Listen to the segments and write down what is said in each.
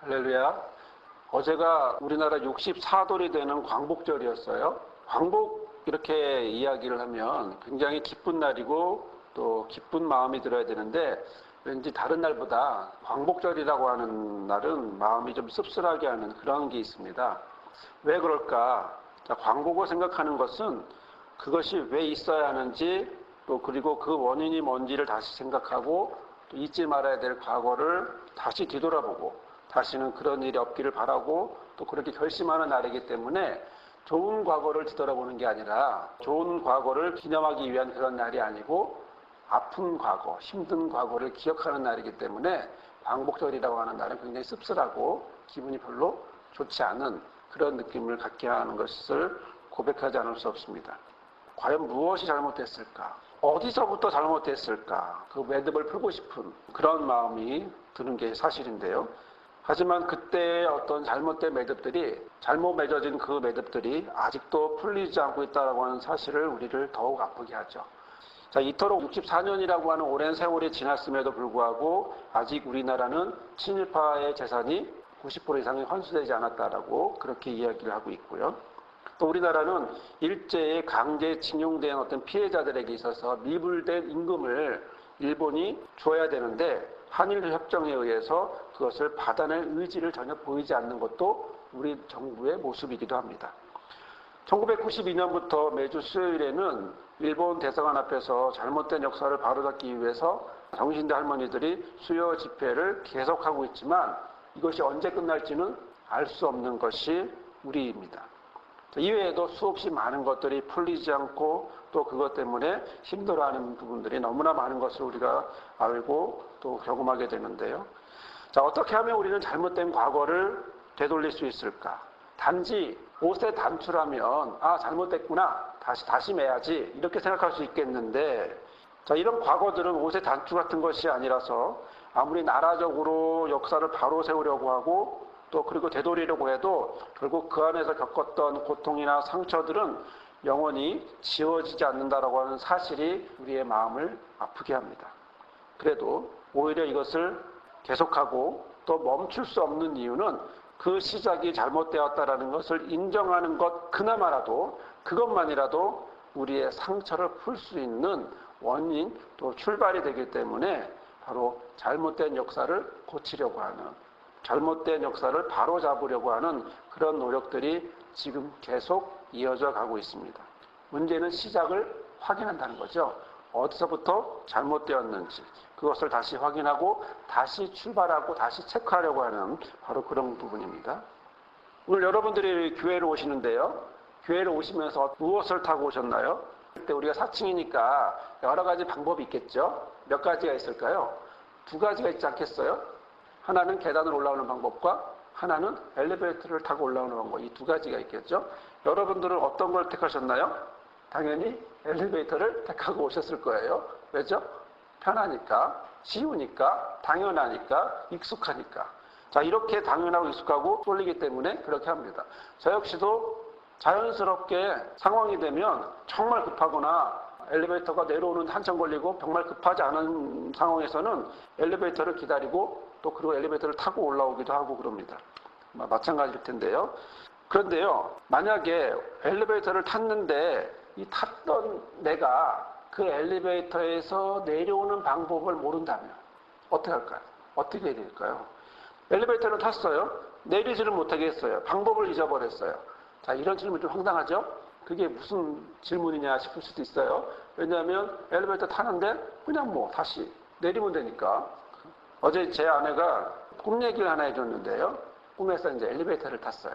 할렐루야. 어제가 우리나라 64돌이 되는 광복절이었어요. 광복 이렇게 이야기를 하면 굉장히 기쁜 날이고 또 기쁜 마음이 들어야 되는데 왠지 다른 날보다 광복절이라고 하는 날은 마음이 좀 씁쓸하게 하는 그런 게 있습니다. 왜 그럴까? 자, 광복을 생각하는 것은 그것이 왜 있어야 하는지 또 그리고 그 원인이 뭔지를 다시 생각하고 또 잊지 말아야 될 과거를 다시 뒤돌아보고 다시는 그런 일이 없기를 바라고 또 그렇게 결심하는 날이기 때문에 좋은 과거를 뒤돌아보는 게 아니라 좋은 과거를 기념하기 위한 그런 날이 아니고 아픈 과거, 힘든 과거를 기억하는 날이기 때문에 광복절이라고 하는 날은 굉장히 씁쓸하고 기분이 별로 좋지 않은 그런 느낌을 갖게 하는 것을 고백하지 않을 수 없습니다. 과연 무엇이 잘못됐을까? 어디서부터 잘못됐을까? 그 매듭을 풀고 싶은 그런 마음이 드는 게 사실인데요. 하지만 그때의 어떤 잘못된 매듭들이, 잘못 맺어진 그 매듭들이 아직도 풀리지 않고 있다고 하는 사실을 우리를 더욱 아프게 하죠. 자, 이토록 64년이라고 하는 오랜 세월이 지났음에도 불구하고 아직 우리나라는 친일파의 재산이 90% 이상이 환수되지 않았다라고 그렇게 이야기를 하고 있고요. 또 우리나라는 일제에 강제징용된 어떤 피해자들에게 있어서 미불된 임금을 일본이 줘야 되는데 한일협정에 의해서 그것을 받아낼 의지를 전혀 보이지 않는 것도 우리 정부의 모습이기도 합니다. 1992년부터 매주 수요일에는 일본 대사관 앞에서 잘못된 역사를 바로잡기 위해서 정신대 할머니들이 수요 집회를 계속하고 있지만 이것이 언제 끝날지는 알 수 없는 것이 우리입니다. 이외에도 수없이 많은 것들이 풀리지 않고 또 그것 때문에 힘들어하는 부분들이 너무나 많은 것을 우리가 알고 또 경험하게 되는데요. 자, 어떻게 하면 우리는 잘못된 과거를 되돌릴 수 있을까? 단지 옷에 단추라면 잘못됐구나, 다시 매야지 이렇게 생각할 수 있겠는데, 자, 이런 과거들은 옷의 단추 같은 것이 아니라서 아무리 나라적으로 역사를 바로 세우려고 하고 또 그리고 되돌리려고 해도 결국 그 안에서 겪었던 고통이나 상처들은 영원히 지워지지 않는다라고 하는 사실이 우리의 마음을 아프게 합니다. 그래도 오히려 이것을 계속하고 또 멈출 수 없는 이유는 그 시작이 잘못되었다라는 것을 인정하는 것 그나마라도 그것만이라도 우리의 상처를 풀 수 있는 원인 또 출발이 되기 때문에 바로 잘못된 역사를 고치려고 하는, 잘못된 역사를 바로잡으려고 하는 그런 노력들이 지금 계속 이어져 가고 있습니다. 문제는 시작을 확인한다는 거죠. 어디서부터 잘못되었는지 그것을 다시 확인하고 다시 출발하고 다시 체크하려고 하는 바로 그런 부분입니다. 오늘 여러분들이 교회로 오시는데요. 교회로 오시면서 무엇을 타고 오셨나요? 그때 우리가 4층이니까 여러 가지 방법이 있겠죠. 몇 가지가 있을까요? 2가지가 있지 않겠어요? 하나는 계단을 올라오는 방법과 하나는 엘리베이터를 타고 올라오는 방법, 이 2가지가 있겠죠. 여러분들은 어떤 걸 택하셨나요? 당연히 엘리베이터를 택하고 오셨을 거예요. 왜죠? 편하니까, 쉬우니까, 당연하니까, 익숙하니까. 자, 이렇게 당연하고 익숙하고 쏠리기 때문에 그렇게 합니다. 저 역시도 자연스럽게 상황이 되면 정말 급하거나 엘리베이터가 내려오는 한참 걸리고 정말 급하지 않은 상황에서는 엘리베이터를 기다리고 또 그리고 엘리베이터를 타고 올라오기도 하고 그럽니다. 마찬가지일 텐데요. 그런데요, 만약에 엘리베이터를 탔는데 이 탔던 내가 그 엘리베이터에서 내려오는 방법을 모른다면 어떻게 할까요? 어떻게 해야 될까요? 엘리베이터를 탔어요. 내리지를 못하겠어요. 방법을 잊어버렸어요. 자, 이런 질문 좀 황당하죠? 그게 무슨 질문이냐 싶을 수도 있어요. 왜냐하면 엘리베이터 타는데 그냥 다시 내리면 되니까. 어제 제 아내가 꿈 얘기를 하나 해줬는데요. 꿈에서 이제 엘리베이터를 탔어요.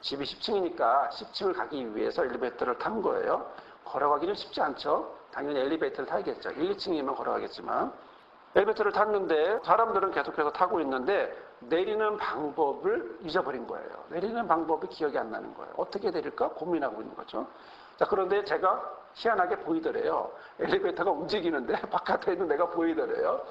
집이 10층이니까 10층을 가기 위해서 엘리베이터를 탄 거예요. 걸어가기는 쉽지 않죠. 당연히 엘리베이터를 타야겠죠. 1, 2층이면 걸어가겠지만. 엘리베이터를 탔는데 사람들은 계속해서 타고 있는데 내리는 방법을 잊어버린 거예요. 내리는 방법이 기억이 안 나는 거예요. 어떻게 내릴까 고민하고 있는 거죠. 자, 그런데 제가 희한하게 보이더래요. 엘리베이터가 움직이는데 바깥에 있는 내가 보이더래요.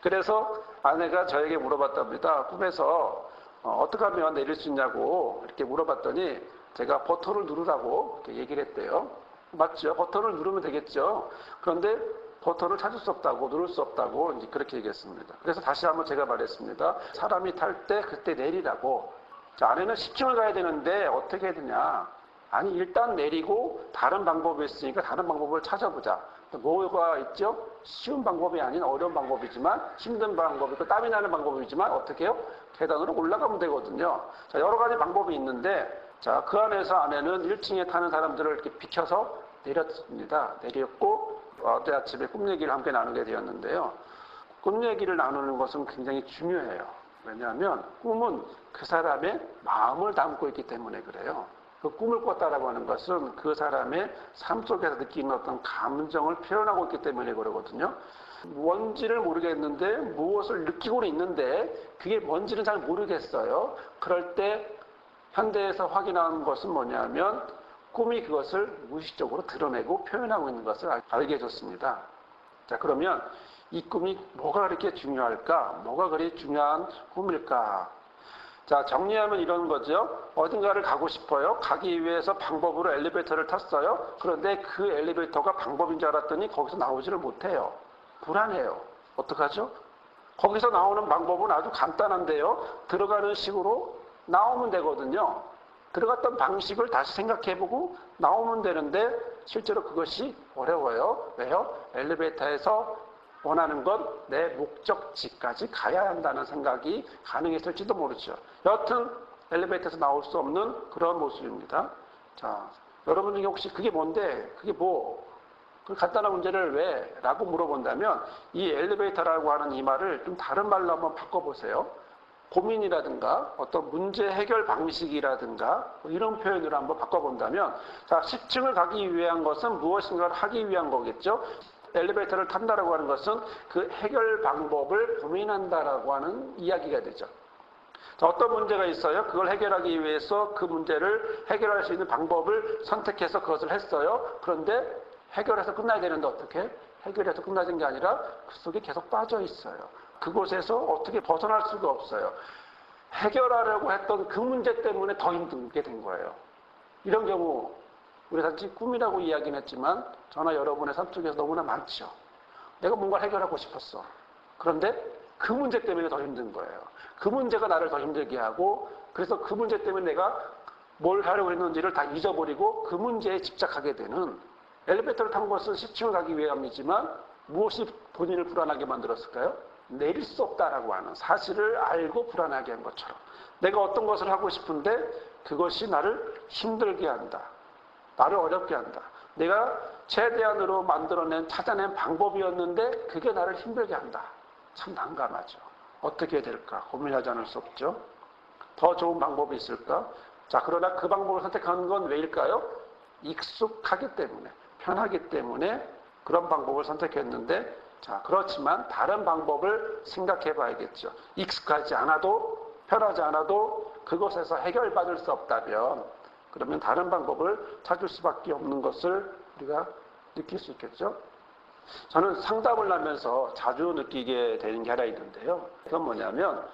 그래서 아내가 저에게 물어봤답니다. 꿈에서 어떻게 하면 내릴 수 있냐고 이렇게 물어봤더니 제가 버튼을 누르라고 이렇게 얘기를 했대요. 맞죠? 버튼을 누르면 되겠죠. 그런데 버튼을 찾을 수 없다고, 누를 수 없다고 이제 그렇게 얘기했습니다. 그래서 다시 한번 제가 말했습니다. 사람이 탈 때 그때 내리라고. 자, 안에는 10층을 가야 되는데 어떻게 해야 되냐. 아니, 일단 내리고 다른 방법이 있으니까 다른 방법을 찾아보자. 뭐가 있죠? 쉬운 방법이 아닌 어려운 방법이지만, 힘든 방법이고 땀이 나는 방법이지만 어떻게 해요? 계단으로 올라가면 되거든요. 자, 여러 가지 방법이 있는데, 자, 그 안에는 1층에 타는 사람들을 이렇게 비켜서 내렸습니다. 내렸고 어제 아침에 꿈 얘기를 함께 나누게 되었는데요. 꿈 얘기를 나누는 것은 굉장히 중요해요. 왜냐하면 꿈은 그 사람의 마음을 담고 있기 때문에 그래요. 그 꿈을 꿨다라고 하는 것은 그 사람의 삶 속에서 느끼는 어떤 감정을 표현하고 있기 때문에 그러거든요. 뭔지를 모르겠는데 무엇을 느끼고는 있는데 그게 뭔지는 잘 모르겠어요. 그럴 때 현대에서 확인하는 것은 뭐냐면 꿈이 그것을 무의식적으로 드러내고 표현하고 있는 것을 알게 해줬습니다. 자, 그러면 이 꿈이 뭐가 그렇게 중요할까? 뭐가 그리 중요한 꿈일까? 자, 정리하면 이런 거죠. 어딘가를 가고 싶어요. 가기 위해서 방법으로 엘리베이터를 탔어요. 그런데 그 엘리베이터가 방법인 줄 알았더니 거기서 나오지를 못해요. 불안해요. 어떡하죠? 거기서 나오는 방법은 아주 간단한데요. 들어가는 식으로 나오면 되거든요. 들어갔던 방식을 다시 생각해보고 나오면 되는데 실제로 그것이 어려워요. 왜요? 엘리베이터에서 원하는 건 내 목적지까지 가야 한다는 생각이 가능했을지도 모르죠. 여하튼 엘리베이터에서 나올 수 없는 그런 모습입니다. 자, 여러분 중에 혹시 그게 뭔데? 그게 뭐? 그 간단한 문제를 왜? 라고 물어본다면 이 엘리베이터라고 하는 이 말을 좀 다른 말로 한번 바꿔보세요. 고민이라든가 어떤 문제 해결 방식이라든가 이런 표현으로 한번 바꿔본다면, 자, 10층을 가기 위한 것은 무엇인가를 하기 위한 거겠죠. 엘리베이터를 탄다라고 하는 것은 그 해결 방법을 고민한다라고 하는 이야기가 되죠. 자, 어떤 문제가 있어요. 그걸 해결하기 위해서 그 문제를 해결할 수 있는 방법을 선택해서 그것을 했어요. 그런데 해결해서 끝나야 되는데 어떻게? 해결해서 끝나는 게 아니라 그 속에 계속 빠져 있어요. 그곳에서 어떻게 벗어날 수가 없어요. 해결하려고 했던 그 문제 때문에 더 힘들게 된 거예요. 이런 경우 우리 단지 꿈이라고 이야기는 했지만 저나 여러분의 삶 속에서 너무나 많죠. 내가 뭔가를 해결하고 싶었어. 그런데 그 문제 때문에 더 힘든 거예요. 그 문제가 나를 더 힘들게 하고, 그래서 그 문제 때문에 내가 뭘 하려고 했는지를 다 잊어버리고 그 문제에 집착하게 되는, 엘리베이터를 탄 것은 10층을 가기 위함이지만 무엇이 본인을 불안하게 만들었을까요? 내릴 수 없다라고 하는 사실을 알고 불안하게 한 것처럼, 내가 어떤 것을 하고 싶은데 그것이 나를 힘들게 한다. 나를 어렵게 한다. 내가 최대한으로 찾아낸 방법이었는데 그게 나를 힘들게 한다. 참 난감하죠. 어떻게 될까? 고민하지 않을 수 없죠. 더 좋은 방법이 있을까? 자, 그러나 그 방법을 선택하는 건 왜일까요? 익숙하기 때문에, 편하기 때문에 그런 방법을 선택했는데, 자, 그렇지만 다른 방법을 생각해 봐야겠죠. 익숙하지 않아도, 편하지 않아도 그것에서 해결받을 수 없다면 그러면 다른 방법을 찾을 수밖에 없는 것을 우리가 느낄 수 있겠죠. 저는 상담을 하면서 자주 느끼게 되는 게 하나 있는데요. 그건 뭐냐면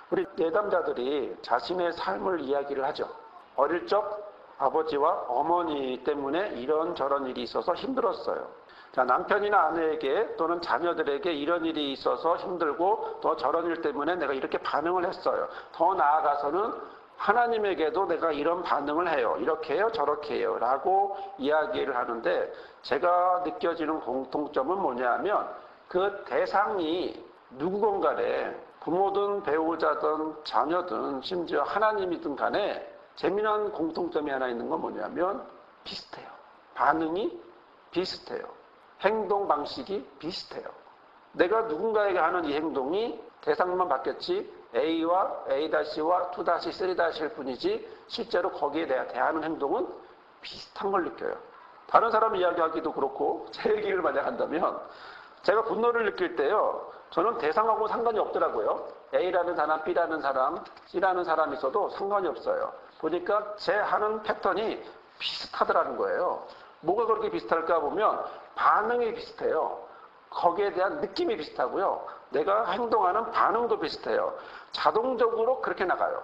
우리 내담자들이 자신의 삶을 이야기를 하죠. 어릴 적 아버지와 어머니 때문에 이런저런 일이 있어서 힘들었어요. 자, 남편이나 아내에게 또는 자녀들에게 이런 일이 있어서 힘들고 또 저런 일 때문에 내가 이렇게 반응을 했어요. 더 나아가서는 하나님에게도 내가 이런 반응을 해요. 이렇게 해요, 저렇게 해요. 라고 이야기를 하는데 제가 느껴지는 공통점은 뭐냐면 그 대상이 누구건 간에 부모든 배우자든 자녀든 심지어 하나님이든 간에 재미난 공통점이 하나 있는 건 뭐냐면 비슷해요. 반응이 비슷해요. 행동 방식이 비슷해요. 내가 누군가에게 하는 이 행동이 대상만 바뀌었지 A와 A-와 2-3-일 뿐이지 실제로 거기에 대하는 행동은 비슷한 걸 느껴요. 다른 사람 이야기하기도 그렇고 제 얘기를 만약 한다면 제가 분노를 느낄 때요. 저는 대상하고 상관이 없더라고요. A라는 사람, B라는 사람, C라는 사람이 있어도 상관이 없어요. 보니까 제 하는 패턴이 비슷하더라는 거예요. 뭐가 그렇게 비슷할까 보면 반응이 비슷해요. 거기에 대한 느낌이 비슷하고요. 내가 행동하는 반응도 비슷해요. 자동적으로 그렇게 나가요.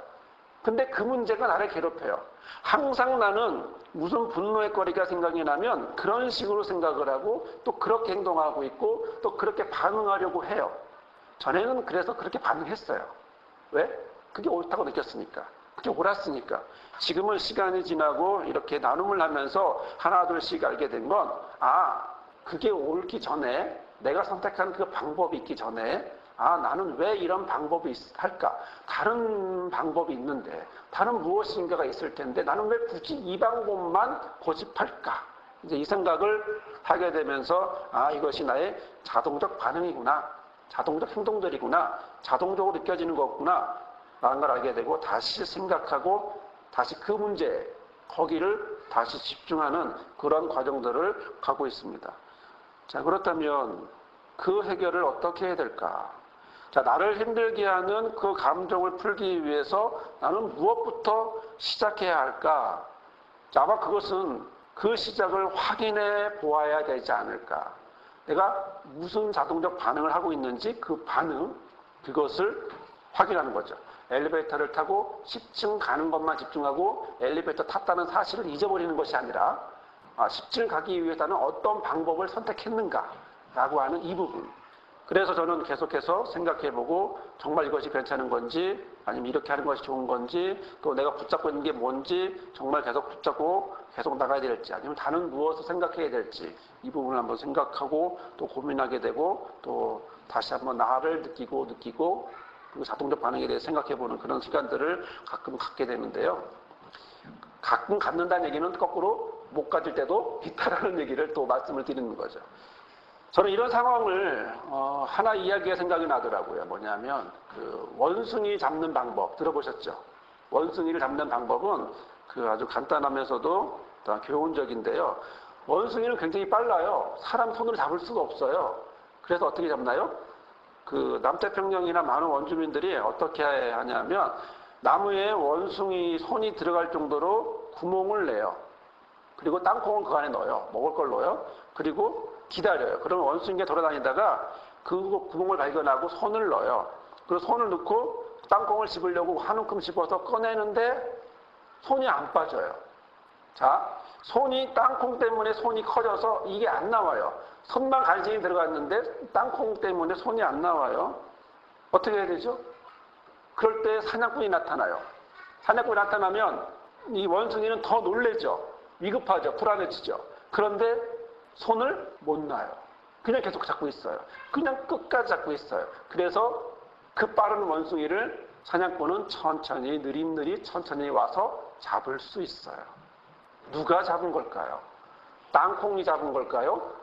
근데 그 문제가 나를 괴롭혀요. 항상 나는 무슨 분노의 거리가 생각이 나면 그런 식으로 생각을 하고 또 그렇게 행동하고 있고 또 그렇게 반응하려고 해요. 전에는 그래서 그렇게 반응했어요. 왜? 그게 옳다고 느꼈으니까. 그게 옳았으니까. 지금은 시간이 지나고 이렇게 나눔을 하면서 하나 둘씩 알게 된 건, 그게 옳기 전에, 내가 선택한 그 방법이 있기 전에 나는 왜 이런 방법이 할까? 다른 방법이 있는데, 다른 무엇인가가 있을 텐데 나는 왜 굳이 이 방법만 고집할까? 이제 이 생각을 하게 되면서 이것이 나의 자동적 반응이구나, 자동적 행동들이구나, 자동적으로 느껴지는 거구나 라는 걸 알게 되고, 다시 생각하고 다시 그 문제, 거기를 다시 집중하는 그런 과정들을 가고 있습니다. 자, 그렇다면 그 해결을 어떻게 해야 될까? 자, 나를 힘들게 하는 그 감정을 풀기 위해서 나는 무엇부터 시작해야 할까? 자, 아마 그것은 그 시작을 확인해 보아야 되지 않을까? 내가 무슨 자동적 반응을 하고 있는지 그 반응, 그것을 확인하는 거죠. 엘리베이터를 타고 10층 가는 것만 집중하고 엘리베이터 탔다는 사실을 잊어버리는 것이 아니라 10층 가기 위해서는 어떤 방법을 선택했는가라고 하는 이 부분. 그래서 저는 계속해서 생각해보고 정말 이것이 괜찮은 건지, 아니면 이렇게 하는 것이 좋은 건지, 또 내가 붙잡고 있는 게 뭔지 정말 계속 붙잡고 계속 나가야 될지, 아니면 다른 무엇을 생각해야 될지, 이 부분을 한번 생각하고 또 고민하게 되고, 또 다시 한번 나를 느끼고 그리고 자동적 반응에 대해 생각해보는 그런 시간들을 가끔 갖게 되는데요. 가끔 갖는다는 얘기는 거꾸로 못 가질 때도 있다라는 얘기를 또 말씀을 드리는 거죠. 저는 이런 상황을 하나 이야기가 생각이 나더라고요. 뭐냐면 그 원숭이 잡는 방법 들어보셨죠? 원숭이를 잡는 방법은 그 아주 간단하면서도 교훈적인데요. 원숭이는 굉장히 빨라요. 사람 손으로 잡을 수가 없어요. 그래서 어떻게 잡나요? 그 남태평양이나 많은 원주민들이 어떻게 하냐면 나무에 원숭이 손이 들어갈 정도로 구멍을 내요. 그리고 땅콩을 그 안에 넣어요. 먹을 걸 넣어요. 그리고 기다려요. 그러면 원숭이가 돌아다니다가 그 구멍을 발견하고 손을 넣어요. 그리고 손을 넣고 땅콩을 집으려고 한 움큼 집어서 꺼내는데 손이 안 빠져요. 자, 손이 땅콩 때문에 손이 커져서 이게 안 나와요. 손만 간신히 들어갔는데 땅콩 때문에 손이 안 나와요. 어떻게 해야 되죠? 그럴 때 사냥꾼이 나타나요. 사냥꾼이 나타나면 이 원숭이는 더 놀래죠. 위급하죠. 불안해지죠. 그런데 손을 못 놔요. 그냥 계속 잡고 있어요. 그냥 끝까지 잡고 있어요. 그래서 그 빠른 원숭이를 사냥꾼은 천천히 느릿느릿 천천히 와서 잡을 수 있어요. 누가 잡은 걸까요? 땅콩이 잡은 걸까요?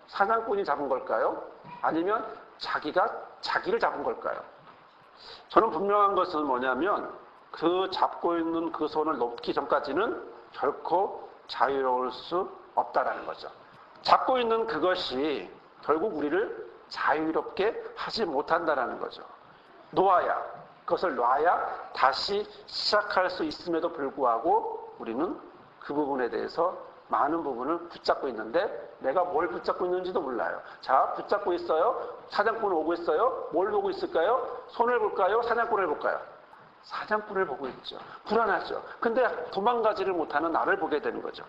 사냥꾼이 잡은 걸까요? 아니면 자기가 자기를 잡은 걸까요? 저는 분명한 것은 뭐냐면 그 잡고 있는 그 손을 놓기 전까지는 결코 자유로울 수 없다라는 거죠. 잡고 있는 그것이 결국 우리를 자유롭게 하지 못한다라는 거죠. 그것을 놔야 다시 시작할 수 있음에도 불구하고 우리는 그 부분에 대해서 많은 부분을 붙잡고 있는데 내가 뭘 붙잡고 있는지도 몰라요. 자, 붙잡고 있어요. 사냥꾼 오고 있어요. 뭘 보고 있을까요? 손을 볼까요? 사냥꾼을 볼까요? 사냥꾼을 보고 있죠. 불안하죠. 근데 도망가지를 못하는 나를 보게 되는 거죠.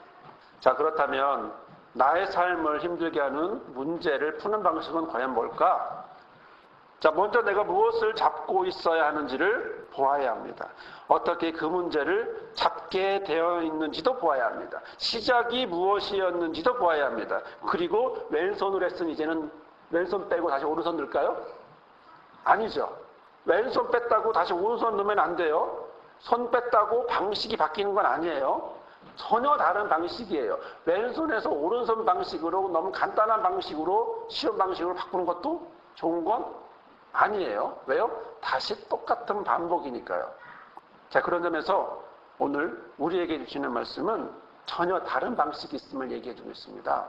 자, 그렇다면 나의 삶을 힘들게 하는 문제를 푸는 방식은 과연 뭘까? 자, 먼저 내가 무엇을 잡고 있어야 하는지를 보아야 합니다. 어떻게 그 문제를 잡게 되어 있는지도 보아야 합니다. 시작이 무엇이었는지도 보아야 합니다. 그리고 왼손으로 했으니 이제는 왼손 빼고 다시 오른손 넣을까요? 아니죠. 왼손 뺐다고 다시 오른손 넣으면 안 돼요. 손 뺐다고 방식이 바뀌는 건 아니에요. 전혀 다른 방식이에요. 왼손에서 오른손 방식으로 너무 간단한 방식으로 쉬운 방식으로 바꾸는 것도 좋은 건 아니에요. 왜요? 다시 똑같은 반복이니까요. 자, 그런 점에서 오늘 우리에게 주시는 말씀은 전혀 다른 방식이 있음을 얘기해 주고 있습니다.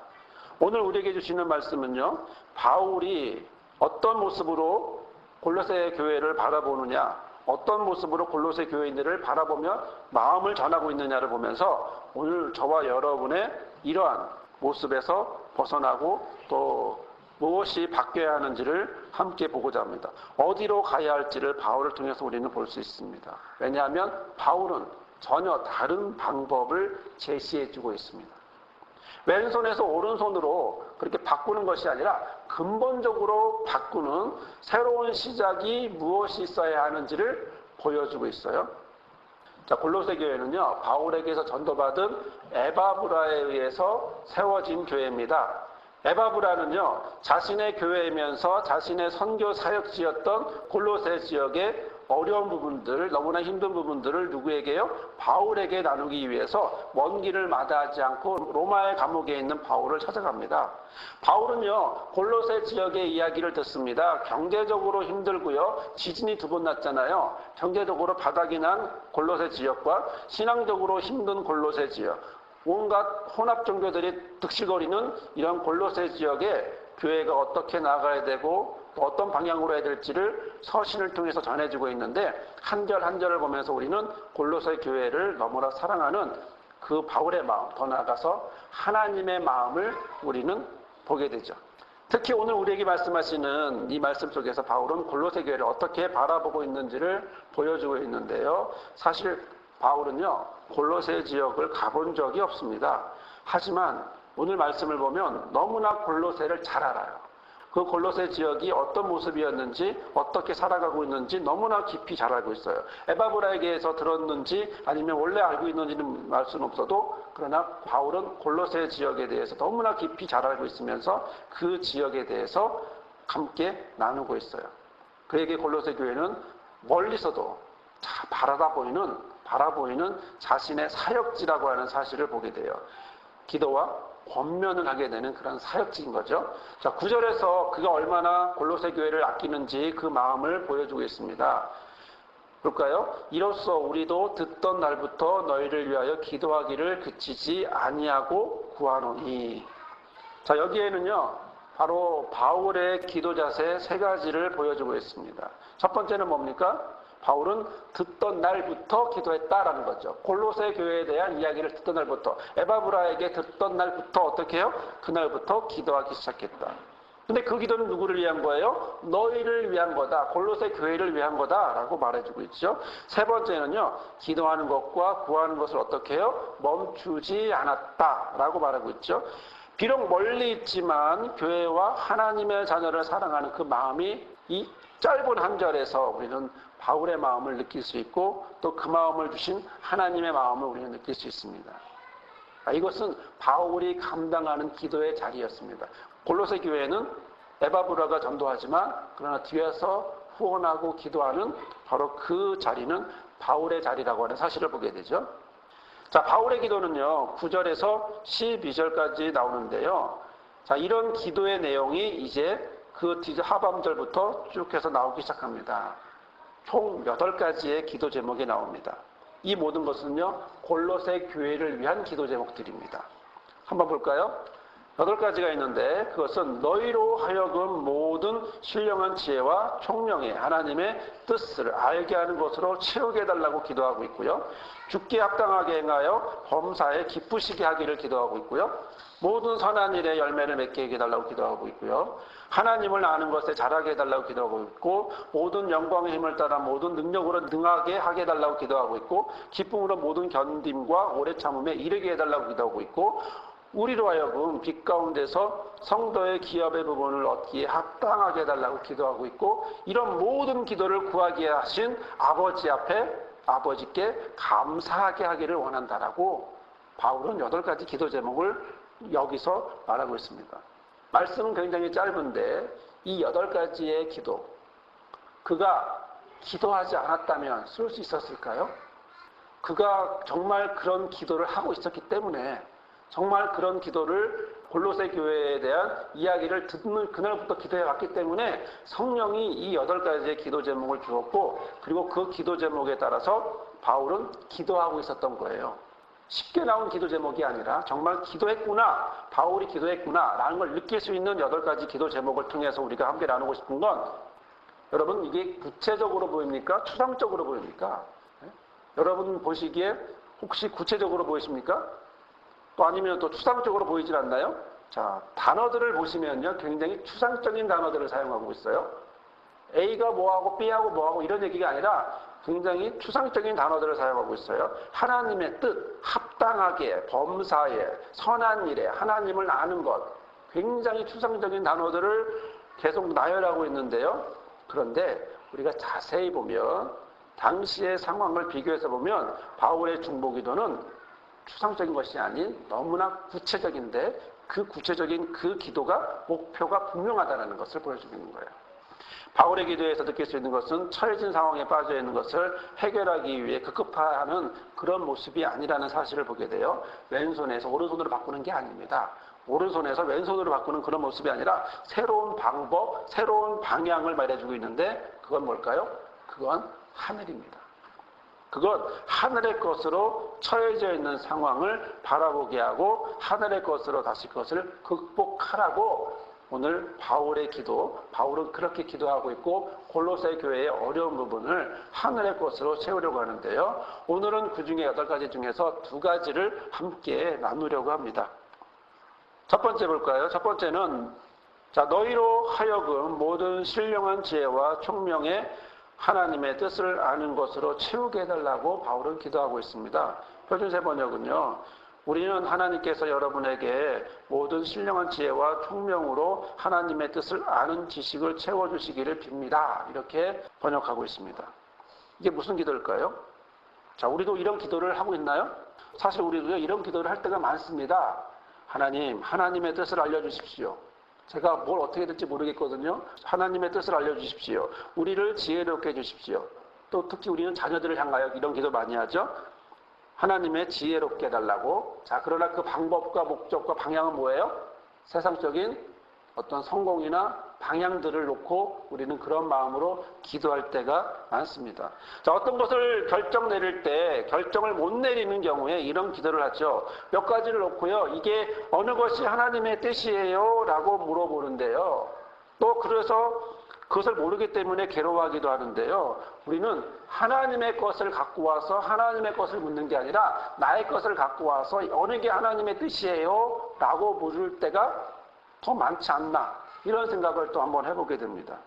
오늘 우리에게 주시는 말씀은요, 바울이 어떤 모습으로 골로새 교회를 바라보느냐, 어떤 모습으로 골로새 교회인들을 바라보며 마음을 전하고 있느냐를 보면서 오늘 저와 여러분의 이러한 모습에서 벗어나고 또 무엇이 바뀌어야 하는지를 함께 보고자 합니다. 어디로 가야 할지를 바울을 통해서 우리는 볼 수 있습니다. 왜냐하면 바울은 전혀 다른 방법을 제시해주고 있습니다. 왼손에서 오른손으로 그렇게 바꾸는 것이 아니라 근본적으로 바꾸는 새로운 시작이 무엇이 있어야 하는지를 보여주고 있어요. 자, 골로새 교회는요, 바울에게서 전도받은 에바브라에 의해서 세워진 교회입니다. 에바브라는요, 자신의 교회이면서 자신의 선교 사역지였던 골로새 지역의 어려운 부분들, 너무나 힘든 부분들을 누구에게요? 바울에게 나누기 위해서 먼 길을 마다하지 않고 로마의 감옥에 있는 바울을 찾아갑니다. 바울은요, 골로새 지역의 이야기를 듣습니다. 경제적으로 힘들고요, 지진이 2번 났잖아요. 경제적으로 바닥이 난 골로새 지역과 신앙적으로 힘든 골로새 지역, 온갖 혼합 종교들이 득실거리는 이런 골로새 지역에 교회가 어떻게 나가야 되고 또 어떤 방향으로 해야 될지를 서신을 통해서 전해주고 있는데, 한 절 한 절을 보면서 우리는 골로새 교회를 너무나 사랑하는 그 바울의 마음, 더 나아가서 하나님의 마음을 우리는 보게 되죠. 특히 오늘 우리에게 말씀하시는 이 말씀 속에서 바울은 골로새 교회를 어떻게 바라보고 있는지를 보여주고 있는데요. 사실 바울은요, 골로새 지역을 가본 적이 없습니다. 하지만 오늘 말씀을 보면 너무나 골로새를 잘 알아요. 그 골로새 지역이 어떤 모습이었는지, 어떻게 살아가고 있는지 너무나 깊이 잘 알고 있어요. 에바브라에게서 들었는지 아니면 원래 알고 있는지는 알 수는 없어도, 그러나 바울은 골로새 지역에 대해서 너무나 깊이 잘 알고 있으면서 그 지역에 대해서 함께 나누고 있어요. 그에게 골로새 교회는 멀리서도 바라보이는 자신의 사역지라고 하는 사실을 보게 돼요. 기도와 권면을 하게 되는 그런 사역지인 거죠. 자, 9절에서 그가 얼마나 골로새 교회를 아끼는지 그 마음을 보여주고 있습니다. 볼까요? 이로써 우리도 듣던 날부터 너희를 위하여 기도하기를 그치지 아니하고 구하노니. 자, 여기에는요, 바로 바울의 기도 자세 3가지를 보여주고 있습니다. 첫 번째는 뭡니까? 바울은 듣던 날부터 기도했다라는 거죠. 골로새 교회에 대한 이야기를 듣던 날부터, 에바브라에게 듣던 날부터 어떻게 해요? 그날부터 기도하기 시작했다. 근데 그 기도는 누구를 위한 거예요? 너희를 위한 거다. 골로새 교회를 위한 거다라고 말해주고 있죠. 3번째는요, 기도하는 것과 구하는 것을 어떻게 해요? 멈추지 않았다라고 말하고 있죠. 비록 멀리 있지만 교회와 하나님의 자녀를 사랑하는 그 마음이 이 짧은 한 절에서 우리는 바울의 마음을 느낄 수 있고, 또 그 마음을 주신 하나님의 마음을 우리는 느낄 수 있습니다. 이것은 바울이 감당하는 기도의 자리였습니다. 골로새 교회는 에바브라가 전도하지만 그러나 뒤에서 후원하고 기도하는 바로 그 자리는 바울의 자리라고 하는 사실을 보게 되죠. 자, 바울의 기도는요, 9절에서 12절까지 나오는데요. 자, 이런 기도의 내용이 이제 그 하반절부터 쭉 해서 나오기 시작합니다. 총 8가지의 기도 제목이 나옵니다. 이 모든 것은요, 골로새 교회를 위한 기도 제목들입니다. 한번 볼까요? 8가지가 있는데, 그것은 너희로 하여금 모든 신령한 지혜와 총명의 하나님의 뜻을 알게 하는 것으로 채우게 해달라고 기도하고 있고요. 죽게 합당하게 행하여 범사에 기쁘시게 하기를 기도하고 있고요. 모든 선한 일에 열매를 맺게 해달라고 기도하고 있고요. 하나님을 아는 것에 잘하게 해달라고 기도하고 있고, 모든 영광의 힘을 따라 모든 능력으로 능하게 하게 해달라고 기도하고 있고, 기쁨으로 모든 견딤과 오래 참음에 이르게 해달라고 기도하고 있고, 우리로 하여금 빛 가운데서 성도의 기업의 부분을 얻기에 합당하게 해달라고 기도하고 있고, 이런 모든 기도를 구하게 하신 아버지 앞에 아버지께 감사하게 하기를 원한다라고 바울은 8가지 기도 제목을 여기서 말하고 있습니다. 말씀은 굉장히 짧은데 이 8가지의 기도, 그가 기도하지 않았다면 쓸 수 있었을까요? 그가 정말 그런 기도를 하고 있었기 때문에, 정말 그런 기도를 골로새 교회에 대한 이야기를 듣는 그날부터 기도해 왔기 때문에 성령이 이 8가지의 기도 제목을 주었고, 그리고 그 기도 제목에 따라서 바울은 기도하고 있었던 거예요. 쉽게 나온 기도 제목이 아니라 정말 기도했구나, 바울이 기도했구나 라는 걸 느낄 수 있는 8가지 기도 제목을 통해서 우리가 함께 나누고 싶은 건, 여러분, 이게 구체적으로 보입니까? 추상적으로 보입니까? 여러분 보시기에 혹시 구체적으로 보이십니까? 또 아니면 또 추상적으로 보이질 않나요? 자, 단어들을 보시면요. 굉장히 추상적인 단어들을 사용하고 있어요. A가 뭐하고 B하고 뭐하고 이런 얘기가 아니라 굉장히 추상적인 단어들을 사용하고 있어요. 하나님의 뜻, 합당하게, 범사에, 선한 일에, 하나님을 아는 것. 굉장히 추상적인 단어들을 계속 나열하고 있는데요. 그런데 우리가 자세히 보면 당시의 상황을 비교해서 보면 바울의 중보기도는 추상적인 것이 아닌 너무나 구체적인데 그 구체적인 그 기도가 목표가 분명하다는 것을 보여주고 있는 거예요. 바울의 기도에서 느낄 수 있는 것은 처해진 상황에 빠져 있는 것을 해결하기 위해 급급하는 그런 모습이 아니라는 사실을 보게 돼요. 왼손에서 오른손으로 바꾸는 게 아닙니다. 오른손에서 왼손으로 바꾸는 그런 모습이 아니라 새로운 방법, 새로운 방향을 말해주고 있는데 그건 뭘까요? 그건 하늘입니다. 그건 하늘의 것으로 처해져 있는 상황을 바라보게 하고 하늘의 것으로 다시 그것을 극복하라고 오늘 바울의 기도, 바울은 그렇게 기도하고 있고 골로새 교회의 어려운 부분을 하늘의 것으로 채우려고 하는데요. 오늘은 그 중에 8가지 중에서 2가지를 함께 나누려고 합니다. 첫 번째 볼까요? 첫 번째는 너희로 하여금 모든 신령한 지혜와 총명의 하나님의 뜻을 아는 것으로 채우게 해달라고 바울은 기도하고 있습니다. 표준세 번역은요. 우리는 하나님께서 여러분에게 모든 신령한 지혜와 총명으로 하나님의 뜻을 아는 지식을 채워주시기를 빕니다. 이렇게 번역하고 있습니다. 이게 무슨 기도일까요? 자, 우리도 이런 기도를 하고 있나요? 사실 우리도 이런 기도를 할 때가 많습니다. 하나님, 하나님의 뜻을 알려주십시오. 제가 뭘 어떻게 될지 모르겠거든요. 하나님의 뜻을 알려주십시오. 우리를 지혜롭게 해주십시오. 또 특히 우리는 자녀들을 향하여 이런 기도 많이 하죠. 하나님의 지혜롭게 해달라고. 자, 그러나 그 방법과 목적과 방향은 뭐예요? 세상적인 어떤 성공이나 방향들을 놓고 우리는 그런 마음으로 기도할 때가 많습니다. 자, 어떤 것을 결정 내릴 때 결정을 못 내리는 경우에 이런 기도를 하죠. 몇 가지를 놓고요. 이게 어느 것이 하나님의 뜻이에요? 라고 물어보는데요. 또 그래서 그것을 모르기 때문에 괴로워하기도 하는데요. 우리는 하나님의 것을 갖고 와서 하나님의 것을 묻는 게 아니라 나의 것을 갖고 와서 어느 게 하나님의 뜻이에요? 라고 물을 때가 더 많지 않나. 이런 생각을 또 한번 해보게 됩니다.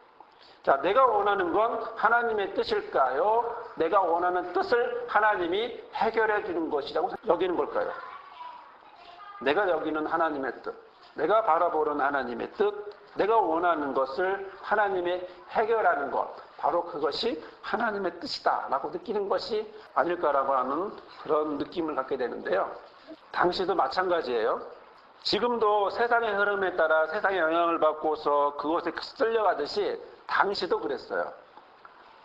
자, 내가 원하는 건 하나님의 뜻일까요? 내가 원하는 뜻을 하나님이 해결해 주는 것이라고 여기는 걸까요? 내가 여기는 하나님의 뜻, 내가 바라보는 하나님의 뜻, 내가 원하는 것을 하나님이 해결하는 것, 바로 그것이 하나님의 뜻이다 라고 느끼는 것이 아닐까라고 하는 그런 느낌을 갖게 되는데요. 당시도 마찬가지예요. 지금도 세상의 흐름에 따라 세상의 영향을 받고서 그것에 쓸려가듯이 당시도 그랬어요.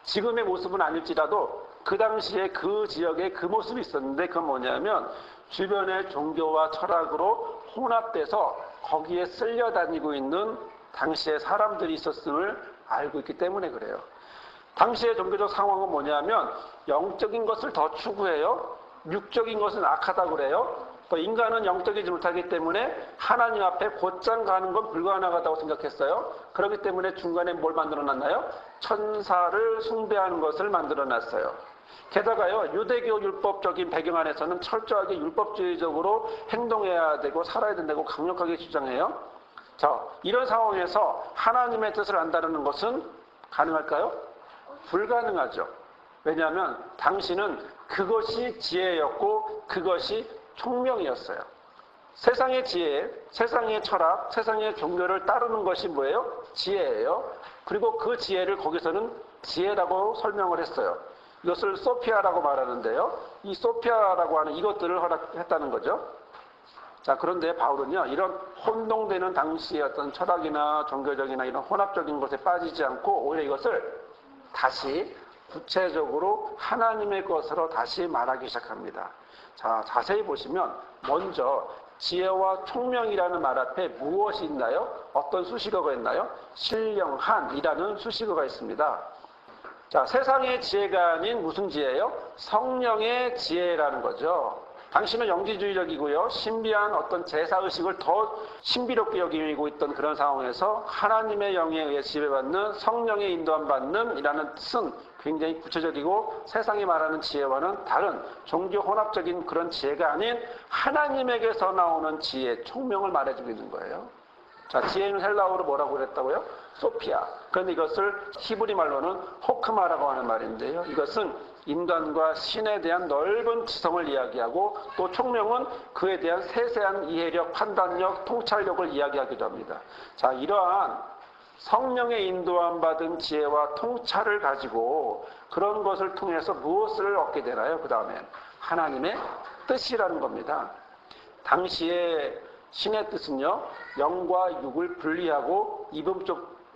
지금의 모습은 아닐지라도 그 당시에 그 지역에 그 모습이 있었는데 그건 뭐냐면 주변의 종교와 철학으로 혼합돼서 거기에 쓸려다니고 있는 당시에 사람들이 있었음을 알고 있기 때문에 그래요. 당시의 종교적 상황은 뭐냐면 영적인 것을 더 추구해요. 육적인 것은 악하다고 그래요. 또 인간은 영적이지 못하기 때문에 하나님 앞에 곧장 가는 건 불가능하다고 생각했어요. 그렇기 때문에 중간에 뭘 만들어놨나요? 천사를 숭배하는 것을 만들어놨어요. 게다가요, 유대교 율법적인 배경 안에서는 철저하게 율법주의적으로 행동해야 되고 살아야 된다고 강력하게 주장해요. 자, 이런 상황에서 하나님의 뜻을 안다는 것은 가능할까요? 불가능하죠. 왜냐하면 당시는 그것이 지혜였고 그것이 총명이었어요. 세상의 지혜, 세상의 철학, 세상의 종교를 따르는 것이 뭐예요? 지혜예요. 그리고 그 지혜를 거기서는 지혜라고 설명을 했어요. 이것을 소피아라고 말하는데요. 이 소피아라고 하는 이것들을 허락했다는 거죠. 자, 그런데 바울은요, 이런 혼동되는 당시의 어떤 철학이나 종교적이나 이런 혼합적인 것에 빠지지 않고 오히려 이것을 다시 구체적으로 하나님의 것으로 다시 말하기 시작합니다. 자, 자세히 보시면 먼저 지혜와 총명이라는 말 앞에 무엇이 있나요? 어떤 수식어가 있나요? 신령한이라는 수식어가 있습니다. 자, 세상의 지혜가 아닌 무슨 지혜예요? 성령의 지혜라는 거죠. 당신은 영지주의적이고요. 신비한 어떤 제사의식을 더 신비롭게 여기고 있던 그런 상황에서 하나님의 영에 의해 지배받는 성령의 인도함 받는 이라는 뜻은 굉장히 구체적이고 세상이 말하는 지혜와는 다른 종교 혼합적인 그런 지혜가 아닌 하나님에게서 나오는 지혜, 총명을 말해주고 있는 거예요. 자, 지혜는 헬라어로 뭐라고 그랬다고요? 소피아. 그런데 이것을 히브리 말로는 호크마라고 하는 말인데요. 이것은 인간과 신에 대한 넓은 지성을 이야기하고 또 총명은 그에 대한 세세한 이해력, 판단력, 통찰력을 이야기하기도 합니다. 자, 이러한 성령의 인도함 받은 지혜와 통찰을 가지고 그런 것을 통해서 무엇을 얻게 되나요? 그 다음에 하나님의 뜻이라는 겁니다. 당시에 신의 뜻은요, 영과 육을 분리하고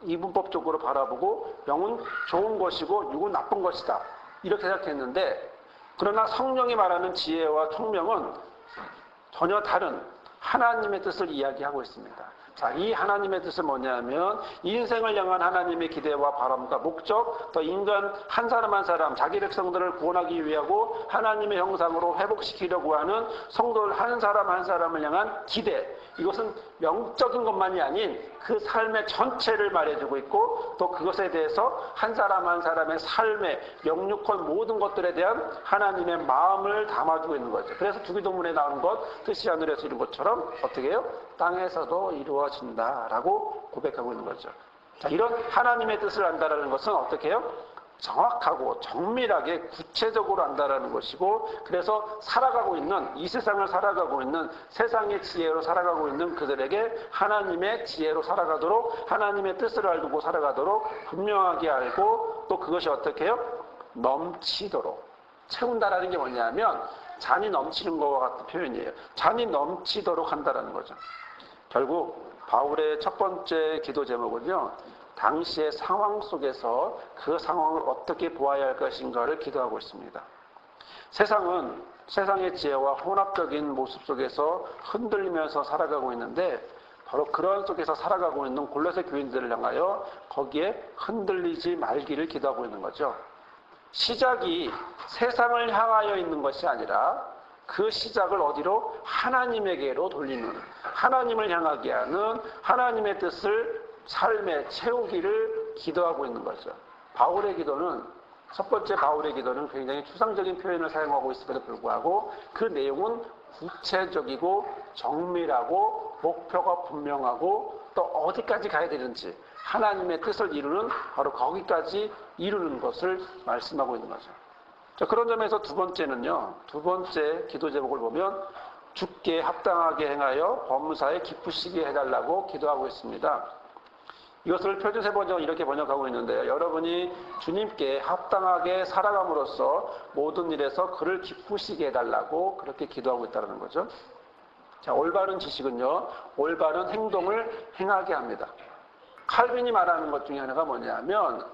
이분법적으로 바라보고 영은 좋은 것이고 육은 나쁜 것이다. 이렇게 생각했는데, 그러나 성령이 말하는 지혜와 총명은 전혀 다른 하나님의 뜻을 이야기하고 있습니다. 자, 이 하나님의 뜻은 뭐냐면 인생을 향한 하나님의 기대와 바람과 목적, 또 인간 한 사람 한 사람 자기 백성들을 구원하기 위하고 하나님의 형상으로 회복시키려고 하는 성도들 한 사람 한 사람을 향한 기대, 이것은 영적인 것만이 아닌 그 삶의 전체를 말해주고 있고 또 그것에 대해서 한 사람 한 사람의 삶의 영육혼 모든 것들에 대한 하나님의 마음을 담아주고 있는 거죠. 그래서 주기도문에 나오는 것, 뜻이 하늘에서 이룬 것처럼 어떻게 해요? 땅에서도 이루어진다라고 고백하고 있는 거죠. 자, 이런 하나님의 뜻을 안다라는 것은 어떻게 해요? 정확하고 정밀하게 구체적으로 안다라는 것이고, 그래서 살아가고 있는 이 세상을 살아가고 있는 세상의 지혜로 살아가고 있는 그들에게 하나님의 지혜로 살아가도록 하나님의 뜻을 알고 살아가도록 분명하게 알고 또 그것이 어떻게 해요? 넘치도록 채운다라는 게 뭐냐면 잔이 넘치는 것과 같은 표현이에요. 잔이 넘치도록 한다라는 거죠. 결국 바울의 첫 번째 기도 제목은요, 당시의 상황 속에서 그 상황을 어떻게 보아야 할 것인가를 기도하고 있습니다. 세상은 세상의 지혜와 혼합적인 모습 속에서 흔들리면서 살아가고 있는데 바로 그런 속에서 살아가고 있는 골로새 교인들을 향하여 거기에 흔들리지 말기를 기도하고 있는 거죠. 시작이 세상을 향하여 있는 것이 아니라 그 시작을 어디로? 하나님에게로 돌리는, 하나님을 향하게 하는 하나님의 뜻을 삶에 채우기를 기도하고 있는 거죠. 바울의 기도는, 첫 번째 바울의 기도는 굉장히 추상적인 표현을 사용하고 있음에도 불구하고 그 내용은 구체적이고 정밀하고 목표가 분명하고 또 어디까지 가야 되는지 하나님의 뜻을 이루는 바로 거기까지 이루는 것을 말씀하고 있는 거죠. 자, 그런 점에서 두 번째는요, 두 번째 기도 제목을 보면 주께 합당하게 행하여 범사에 기쁘시게 해달라고 기도하고 있습니다. 이것을 표준세 번역은 이렇게 번역하고 있는데요. 여러분이 주님께 합당하게 살아감으로써 모든 일에서 그를 기쁘시게 해달라고 그렇게 기도하고 있다는 거죠. 자, 올바른 지식은요, 올바른 행동을 행하게 합니다. 칼빈이 말하는 것 중에 하나가 뭐냐면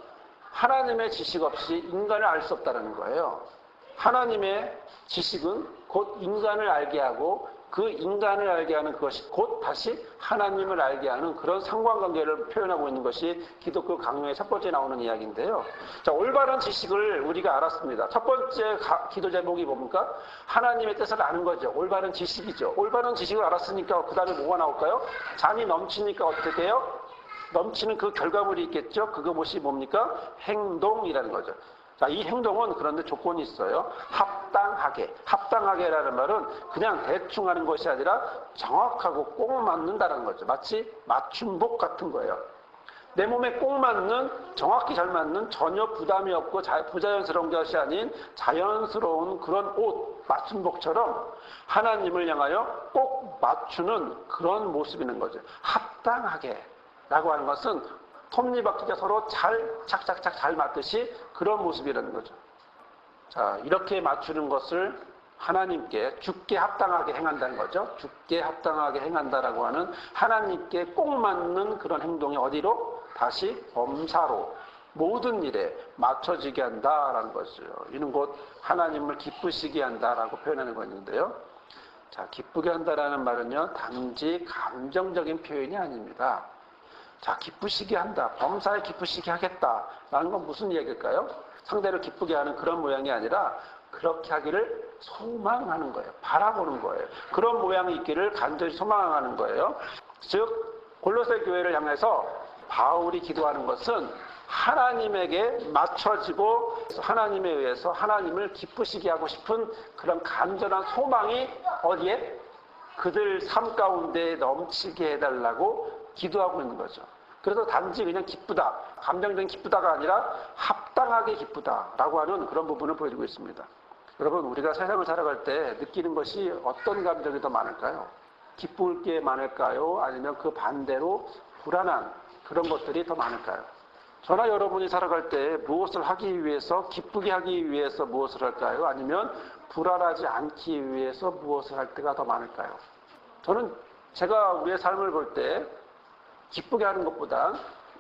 하나님의 지식 없이 인간을 알 수 없다는 거예요. 하나님의 지식은 곧 인간을 알게 하고 그 인간을 알게 하는 그것이 곧 다시 하나님을 알게 하는 그런 상관관계를 표현하고 있는 것이 기독교 강요의 첫 번째 나오는 이야기인데요. 자, 올바른 지식을 우리가 알았습니다. 첫 번째 기도 제목이 뭡니까? 하나님의 뜻을 아는 거죠. 올바른 지식이죠. 올바른 지식을 알았으니까 그 다음에 뭐가 나올까요? 잔이 넘치니까 어떻게 해요? 넘치는 그 결과물이 있겠죠. 그것이 뭡니까? 행동이라는 거죠. 자, 이 행동은 그런데 조건이 있어요. 합당하게. 합당하게라는 말은 그냥 대충 하는 것이 아니라 정확하고 꼭 맞는다는 거죠. 마치 맞춤복 같은 거예요. 내 몸에 꼭 맞는, 정확히 잘 맞는, 전혀 부담이 없고 부자연스러운 것이 아닌 자연스러운 그런 옷, 맞춤복처럼 하나님을 향하여 꼭 맞추는 그런 모습이 있는 거죠. 합당하게 라고 하는 것은 톱니바퀴가 서로 착착착 잘 맞듯이 그런 모습이라는 거죠. 자, 이렇게 맞추는 것을 하나님께 주께 합당하게 행한다는 거죠. 주께 합당하게 행한다라고 하는 하나님께 꼭 맞는 그런 행동이 어디로? 다시 범사로 모든 일에 맞춰지게 한다라는 것이죠. 이는 곧 하나님을 기쁘시게 한다라고 표현하는 것인데요. 자, 기쁘게 한다라는 말은요, 단지 감정적인 표현이 아닙니다. 자, 기쁘시게 한다, 범사에 기쁘시게 하겠다라는 건 무슨 얘기일까요? 상대를 기쁘게 하는 그런 모양이 아니라 그렇게 하기를 소망하는 거예요. 바라보는 거예요. 그런 모양이 있기를 간절히 소망하는 거예요. 즉 골로새 교회를 향해서 바울이 기도하는 것은 하나님에게 맞춰지고 하나님에 의해서 하나님을 기쁘시게 하고 싶은 그런 간절한 소망이 어디에? 그들 삶 가운데 넘치게 해달라고 기도하고 있는 거죠. 그래서 단지 그냥 기쁘다, 감정적인 기쁘다가 아니라 합당하게 기쁘다라고 하는 그런 부분을 보여주고 있습니다. 여러분, 우리가 세상을 살아갈 때 느끼는 것이 어떤 감정이 더 많을까요? 기쁠 게 많을까요? 아니면 그 반대로 불안한 그런 것들이 더 많을까요? 저나 여러분이 살아갈 때 무엇을 하기 위해서, 기쁘게 하기 위해서 무엇을 할까요? 아니면 불안하지 않기 위해서 무엇을 할 때가 더 많을까요? 저는 제가 우리의 삶을 볼 때 기쁘게 하는 것보다,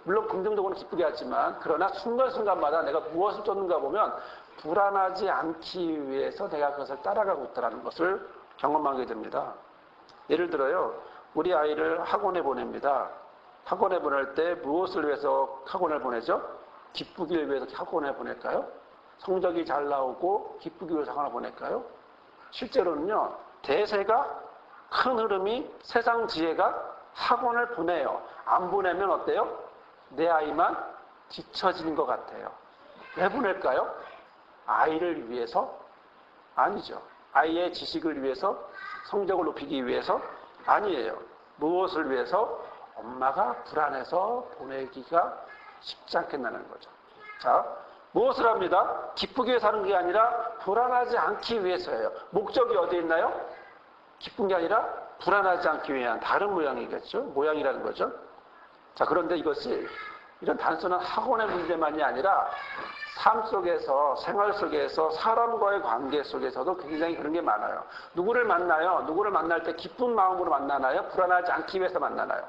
물론 긍정적으로 기쁘게 하지만, 그러나 순간순간마다 내가 무엇을 쫓는가 보면 불안하지 않기 위해서 내가 그것을 따라가고 있다는 것을 경험하게 됩니다. 예를 들어요, 우리 아이를 학원에 보냅니다. 학원에 보낼 때 무엇을 위해서 학원을 보내죠? 기쁘기를 위해서 학원에 보낼까요? 성적이 잘 나오고 기쁘기 위해서 학원을 보낼까요? 실제로는요, 대세가 큰 흐름이 세상 지혜가 학원을 보내요. 안 보내면 어때요? 내 아이만 뒤처지는 것 같아요. 왜 보낼까요? 아이를 위해서? 아니죠. 아이의 지식을 위해서? 성적을 높이기 위해서? 아니에요. 무엇을 위해서? 엄마가 불안해서 보내기가 쉽지 않겠다는 거죠. 자, 무엇을 합니다? 기쁘게 위해서 하는 게 아니라 불안하지 않기 위해서예요. 목적이 어디에 있나요? 기쁜 게 아니라 불안하지 않기 위한 다른 모양이겠죠. 모양이라는 거죠. 자, 그런데 이것이 이런 단순한 학원의 문제만이 아니라 삶 속에서, 생활 속에서, 사람과의 관계 속에서도 굉장히 그런 게 많아요. 누구를 만나요? 누구를 만날 때 기쁜 마음으로 만나나요? 불안하지 않기 위해서 만나나요?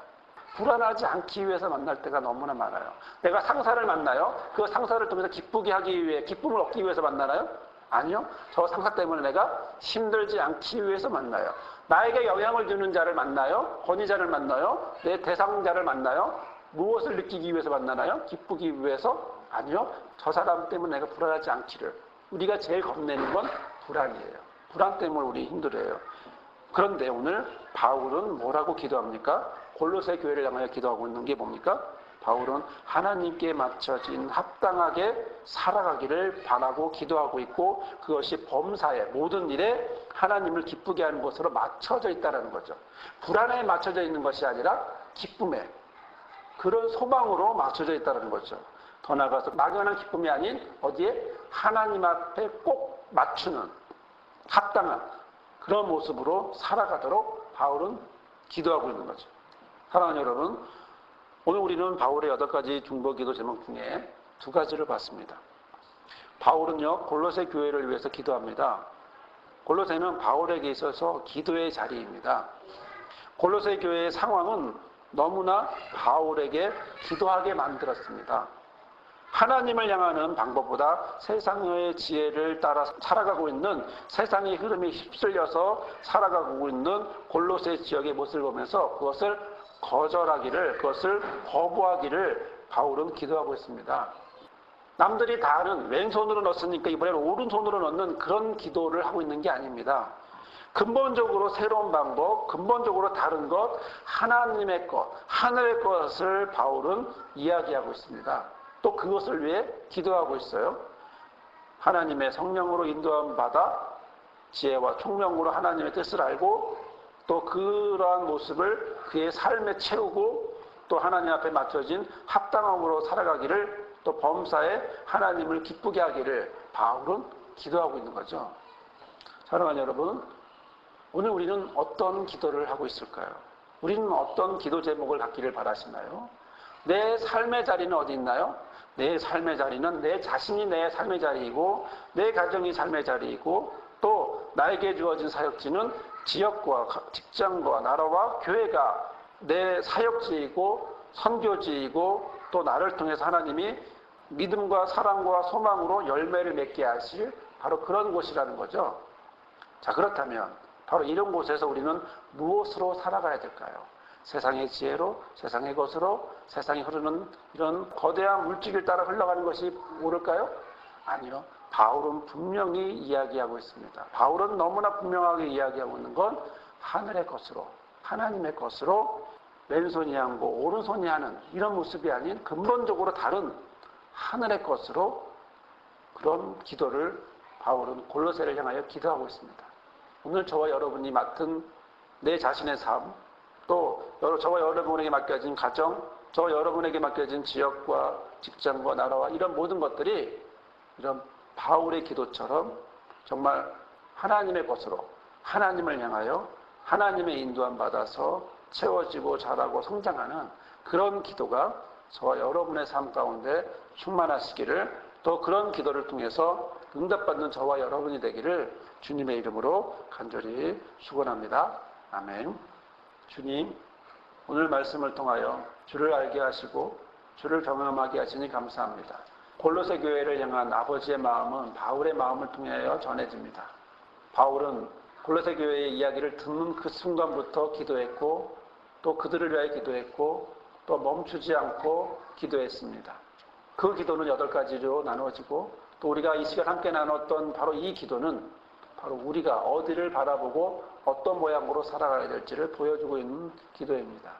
불안하지 않기 위해서 만날 때가 너무나 많아요. 내가 상사를 만나요? 그 상사를 통해서 기쁘게 하기 위해, 기쁨을 얻기 위해서 만나나요? 아니요. 저 상사 때문에 내가 힘들지 않기 위해서 만나요. 나에게 영향을 주는 자를 만나요? 권위자를 만나요? 내 대상자를 만나요? 무엇을 느끼기 위해서 만나나요? 기쁘기 위해서? 아니요. 저 사람 때문에 내가 불안하지 않기를. 우리가 제일 겁내는 건 불안이에요. 불안 때문에 우리 힘들어요. 그런데 오늘 바울은 뭐라고 기도합니까? 골로새 교회를 향하여 기도하고 있는 게 뭡니까? 바울은 하나님께 맞춰진 합당하게 살아가기를 바라고 기도하고 있고, 그것이 범사에, 모든 일에 하나님을 기쁘게 하는 것으로 맞춰져 있다는 거죠. 불안에 맞춰져 있는 것이 아니라 기쁨에, 그런 소망으로 맞춰져 있다는 거죠. 더 나아가서 막연한 기쁨이 아닌 어디에? 하나님 앞에 꼭 맞추는 합당한 그런 모습으로 살아가도록 바울은 기도하고 있는 거죠. 사랑하는 여러분, 오늘 우리는 바울의 8가지 중보기도 제목 중에 2가지를 봤습니다. 바울은요, 골로새 교회를 위해서 기도합니다. 골로새는 바울에게 있어서 기도의 자리입니다. 골로새 교회의 상황은 너무나 바울에게 기도하게 만들었습니다. 하나님을 향하는 방법보다 세상의 지혜를 따라 살아가고 있는, 세상의 흐름에 휩쓸려서 살아가고 있는 골로새 지역의 모습을 보면서 그것을 거절하기를, 그것을 거부하기를 바울은 기도하고 있습니다. 남들이 다 하는 왼손으로 넣었으니까 이번에는 오른손으로 넣는 그런 기도를 하고 있는 게 아닙니다. 근본적으로 새로운 방법, 근본적으로 다른 것, 하나님의 것, 하늘의 것을 바울은 이야기하고 있습니다. 또 그것을 위해 기도하고 있어요. 하나님의 성령으로 인도함 받아 지혜와 총명으로 하나님의 뜻을 알고, 또 그러한 모습을 그의 삶에 채우고, 또 하나님 앞에 맞춰진 합당함으로 살아가기를, 또 범사에 하나님을 기쁘게 하기를 바울은 기도하고 있는 거죠. 사랑하는 여러분, 오늘 우리는 어떤 기도를 하고 있을까요? 우리는 어떤 기도 제목을 갖기를 바라시나요? 내 삶의 자리는 어디 있나요? 내 삶의 자리는 내 자신이 내 삶의 자리이고, 내 가정이 삶의 자리이고, 또 나에게 주어진 사역지는 지역과 직장과 나라와 교회가 내 사역지이고 선교지이고, 또 나를 통해서 하나님이 믿음과 사랑과 소망으로 열매를 맺게 하실 바로 그런 곳이라는 거죠. 자, 그렇다면 바로 이런 곳에서 우리는 무엇으로 살아가야 될까요? 세상의 지혜로, 세상의 것으로, 세상에 흐르는 이런 거대한 물질을 따라 흘러가는 것이 옳을까요? 아니요. 바울은 분명히 이야기하고 있습니다. 바울은 너무나 분명하게 이야기하고 있는 건 하늘의 것으로, 하나님의 것으로 왼손이 하고 오른손이 하는 이런 모습이 아닌 근본적으로 다른 하늘의 것으로 그런 기도를 바울은 골로새를 향하여 기도하고 있습니다. 오늘 저와 여러분이 맡은 내 자신의 삶, 또 저와 여러분에게 맡겨진 가정, 저와 여러분에게 맡겨진 지역과 직장과 나라와 이런 모든 것들이 이런 바울의 기도처럼 정말 하나님의 것으로 하나님을 향하여 하나님의 인도함 받아서 채워지고 자라고 성장하는 그런 기도가 저와 여러분의 삶 가운데 충만하시기를, 또 그런 기도를 통해서 응답받는 저와 여러분이 되기를 주님의 이름으로 간절히 축원합니다. 아멘. 주님, 오늘 말씀을 통하여 주를 알게 하시고 주를 경험하게 하시니 감사합니다. 골로새 교회를 향한 아버지의 마음은 바울의 마음을 통하여 전해집니다. 바울은 골로새 교회의 이야기를 듣는 그 순간부터 기도했고, 또 그들을 위하여 기도했고, 또 멈추지 않고 기도했습니다. 그 기도는 8가지로 나누어지고, 또 우리가 이 시간 함께 나눴던 바로 이 기도는 바로 우리가 어디를 바라보고 어떤 모양으로 살아가야 될지를 보여주고 있는 기도입니다.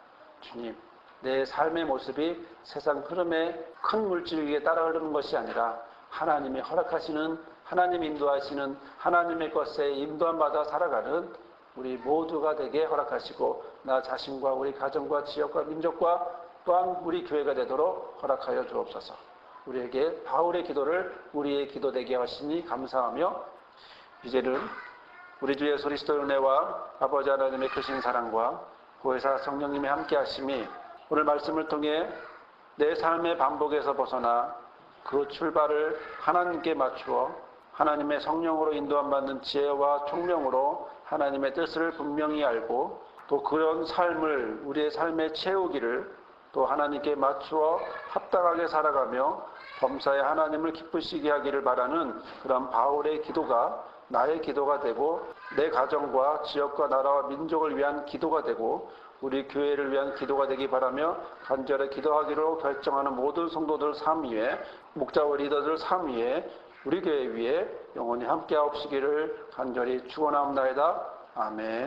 주님, 내 삶의 모습이 세상 흐름에 큰 물질 위에 따라 흐르는 것이 아니라 하나님이 허락하시는, 하나님이 인도하시는 하나님의 것에 인도함 받아 살아가는 우리 모두가 되게 허락하시고, 나 자신과 우리 가정과 지역과 민족과 또한 우리 교회가 되도록 허락하여 주옵소서. 우리에게 바울의 기도를 우리의 기도 되게 하시니 감사하며, 이제는 우리 주 예수 그리스도의 은혜와 아버지 하나님의 크신 사랑과 보혜사 성령님의 함께 하심이 오늘 말씀을 통해 내 삶의 반복에서 벗어나 그 출발을 하나님께 맞추어 하나님의 성령으로 인도함 받는 지혜와 총명으로 하나님의 뜻을 분명히 알고, 또 그런 삶을 우리의 삶에 채우기를, 또 하나님께 맞추어 합당하게 살아가며 범사에 하나님을 기쁘시게 하기를 바라는 그런 바울의 기도가 나의 기도가 되고, 내 가정과 지역과 나라와 민족을 위한 기도가 되고, 우리 교회를 위한 기도가 되기 바라며 간절히 기도하기로 결정하는 모든 성도들 삶 위에, 목자와 리더들 삶 위에, 우리 교회 위에 영원히 함께 하옵시기를 간절히 축원합니다. 아멘.